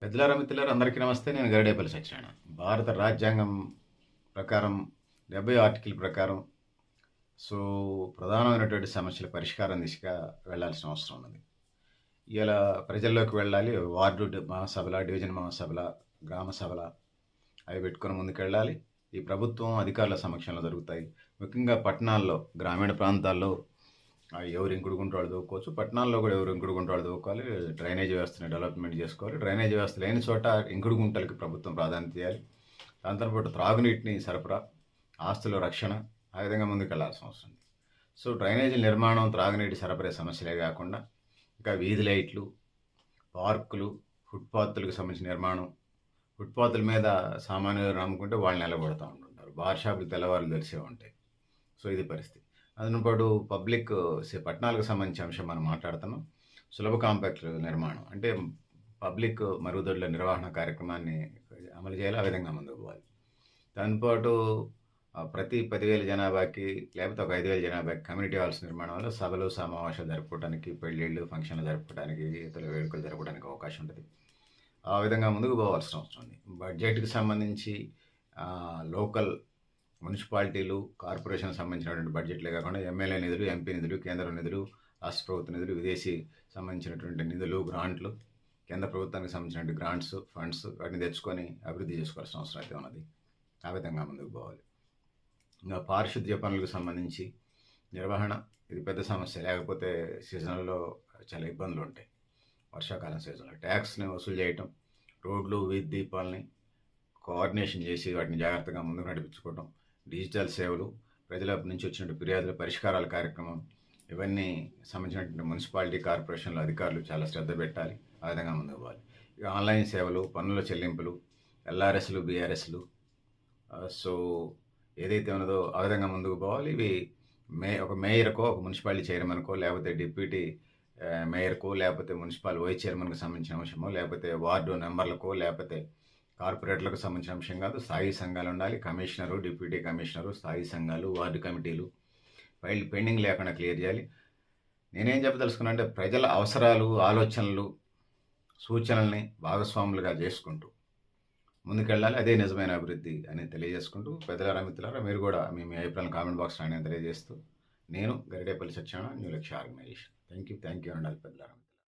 పెద్దలారా మిత్రులారా అందరికీ నమస్తే. నేను గరిడేపల్లి సత్యనారాయణ. భారత రాజ్యాంగం ప్రకారం 70 ఆర్టికల్ ప్రకారం ప్రధానమైనటువంటి సమస్యల పరిష్కారం దిశగా వెళ్ళాల్సిన అవసరం ఉన్నది. ఇలా ప్రజల్లోకి వెళ్ళాలి. వార్డు మహాసభల, డివిజన్ మహాసభల, గ్రామ సభల అవి పెట్టుకొని ముందుకెళ్ళాలి. ఈ ప్రభుత్వం అధికారుల సమక్షంలో జరుగుతాయి. ముఖ్యంగా పట్టణాల్లో, గ్రామీణ ప్రాంతాల్లో ఎవరు ఇంకుడు గుంటలు దూక్కోవచ్చు. పట్టణాల్లో కూడా ఎవరు ఇంకుడు గుంటలు దూక్కోవాలి. డ్రైనేజ్ వ్యవస్థని డెవలప్మెంట్ చేసుకోవాలి. డ్రైనేజ్ వ్యవస్థ లేని చోట ఇంకుడు గుంటలకి ప్రభుత్వం ప్రాధాన్యత ఇవ్వాలి. దాంతో పాటు త్రాగునీటిని సరఫరా, ఆస్తుల రక్షణ, ఆ విధంగా ముందుకు వెళ్లాల్సిన అవసరం ఉంది. డ్రైనేజీల నిర్మాణం, త్రాగునీటి సరఫరా సమస్యలే కాకుండా ఇంకా వీధి లైట్లు, పార్కులు, ఫుట్పాత్లకు సంబంధించిన నిర్మాణం, ఫుట్పాత్ల మీద సామాన్యులు నమ్ముకుంటే వాళ్ళు నిలబడుతూ ఉంటుంటారు. బార్ షాపులు తెల్లవారులు తెలిసే ఉంటాయి. ఇది పరిస్థితి. అదనుపాటు పట్టణాలకు సంబంధించిన అంశం మనం మాట్లాడుతున్నాం. సులభ కాంపాక్ట్ నిర్మాణం అంటే పబ్లిక్ మరుగుదొడ్ల నిర్వహణ కార్యక్రమాన్ని అమలు చేయాలి. ఆ విధంగా ముందుకు పోవాలి. దాంతోపాటు ప్రతి 10,000 జనాభాకి లేకపోతే ఒక 5,000 జనాభాకి కమ్యూనిటీ హాల్స్ నిర్మాణం వల్ల సభలు, సమావేశాలు జరుపుకోవడానికి, పెళ్ళిళ్ళు, ఫంక్షన్లు జరుపుకోవడానికి, ఇతర వేడుకలు జరపడానికి అవకాశం ఉంటుంది. ఆ విధంగా ముందుకు పోవాల్సిన అవసరం ఉంది. బడ్జెట్కి సంబంధించి లోకల్ మున్సిపాలిటీలు, కార్పొరేషన్ సంబంధించినటువంటి బడ్జెట్లే కాకుండా ఎమ్మెల్యే నిధులు, ఎంపీ నిధులు, కేంద్ర నిధులు, రాష్ట్ర ప్రభుత్వ నిధులు, విదేశీ సంబంధించినటువంటి నిధులు, గ్రాంట్లు, కేంద్ర ప్రభుత్వానికి సంబంధించినటువంటి గ్రాంట్స్, ఫండ్స్ వాటిని తెచ్చుకొని అభివృద్ధి చేసుకోవాల్సిన అవసరం అయితే ఉన్నది. ఆ విధంగా ముందుకు పోవాలి. ఇంకా పారిశుద్ధ్య పనులకు సంబంధించి నిర్వహణ ఇది పెద్ద సమస్య. లేకపోతే సీజన్లో చాలా ఇబ్బందులు ఉంటాయి. వర్షాకాలం సీజన్లో ట్యాక్స్ని వసూలు చేయటం, రోడ్లు, వీధి దీపాలని కోఆర్డినేషన్ చేసి వాటిని జాగ్రత్తగా ముందుకు నడిపించుకోవటం, డిజిటల్ సేవలు, ప్రజల నుంచి వచ్చినటువంటి ఫిర్యాదుల పరిష్కారాల కార్యక్రమం, ఇవన్నీ సంబంధించినటువంటి మున్సిపాలిటీ, కార్పొరేషన్ల అధికారులు చాలా శ్రద్ధ పెట్టాలి. ఆ విధంగా ముందుకు పోవాలి. ఇక ఆన్లైన్ సేవలు, పన్నుల చెల్లింపులు, ఎల్ఆర్ఎస్లు, బీఆర్ఎస్లు ఏదైతే ఉన్నదో ఆ విధంగా ముందుకు పోవాలి. ఇవి ఒక మేయర్కో, ఒక మున్సిపాలిటీ చైర్మన్కో, లేకపోతే డిప్యూటీ మేయర్కో, లేకపోతే మున్సిపల్ వైస్ చైర్మన్కి సంబంధించిన అంశమో, లేకపోతే వార్డు మెంబర్లకో, లేకపోతే కార్పొరేట్లకు సంబంధించిన అంశం కాదు. స్థాయి సంఘాలు ఉండాలి. కమిషనరు, డిప్యూటీ కమిషనరు, స్థాయి సంఘాలు, వార్డు కమిటీలు ఫైల్ పెండింగ్ లేకుండా క్లియర్ చేయాలి. నేనేం చెప్పదలుచుకున్నా అంటే ప్రజల అవసరాలు, ఆలోచనలు, సూచనల్ని భాగస్వాములుగా చేసుకుంటూ ముందుకెళ్ళాలి. అదే నిజమైన అభివృద్ధి అని తెలియజేసుకుంటూ, పెద్దలారా మిత్రులారా మీరు కూడా మీ అభిప్రాయాలను కామెంట్ బాక్స్ అని తెలియజేస్తూ, నేను గరిడేపల్లి సత్యనారాయణ, న్యూ లక్ష్య ఆర్గనైజేషన్. థ్యాంక్ యూ ఉండాలి పెద్దలారా.